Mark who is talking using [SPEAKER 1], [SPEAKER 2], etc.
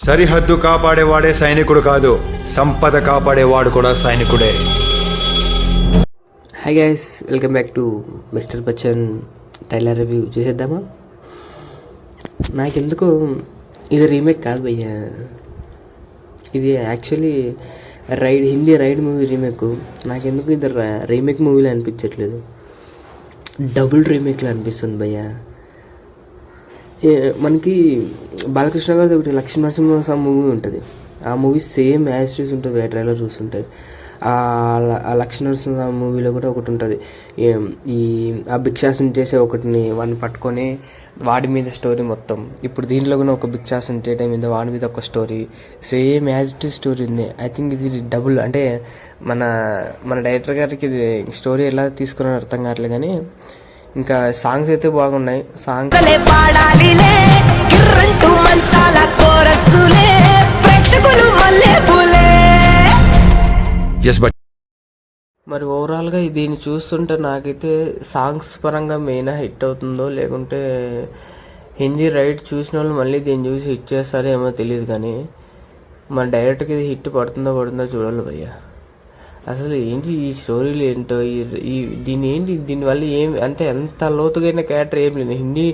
[SPEAKER 1] సరిహద్దు కాపాడేవాడే సైనికుడు కాదు, సంపద కాపాడేవాడు కూడా సైనికుడే.
[SPEAKER 2] Hi guys, welcome back to mister Bachchan trailer review. చేసేద్దామా? నాకెందుకు ఇది రీమేక్ కాదు భయ్యా, ఇది actually Hindi Raid movie remake. నాకెందుకు ఇది రీమేక్ మూవీలో అనిపించట్లేదు, డబుల్ రీమేక్లో అనిపిస్తుంది భయ్యా. మనకి బాలకృష్ణ గారిది ఒకటి లక్ష్మీ నరసింహ మూవీ ఉంటుంది, ఆ మూవీ సేమ్ యాజ్ టీజ్ ఉంటుంది. ట్రైలర్ చూస్తుంటే ఆ లక్ష్మీ నరసింహ మూవీలో కూడా ఒకటి ఉంటుంది, ఆ భిక్షాసనం చేసే ఒకటిని వాడిని పట్టుకొని వాడి మీద స్టోరీ మొత్తం. ఇప్పుడు దీంట్లో కూడా ఒక భిక్షాసనం చేయడం మీద వాడి మీద ఒక story, same as tease story ఉంది. ఐ థింక్ ఇది డబుల్, అంటే మన డైరెక్టర్ గారికి ఇది స్టోరీ ఎలా తీసుకున్నారో అర్థం కావట్లేదు. కానీ ఇంకా సాంగ్స్ అయితే బాగున్నాయి. సాంగ్స్ మరి ఓవరాల్గా దీన్ని చూస్తుంటే నాకైతే సాంగ్స్ పరంగా మెయిన్ హిట్ అవుతుందో, లేకుంటే హిందీ రైట్ చూసిన వాళ్ళు మళ్ళీ దీన్ని చూసి హిట్ చేస్తారో ఏమో తెలియదు. కానీ మన డైరెక్ట్గా ఇది హిట్ పడుతుందో చూడాలి భయ్యా. అసలు ఏంటి ఈ స్టోరీలు ఏంటో, దీనివల్ల ఏం అంటే ఎంత లోతుగైన క్యారెక్టర్ ఏం లేదు. హిందీ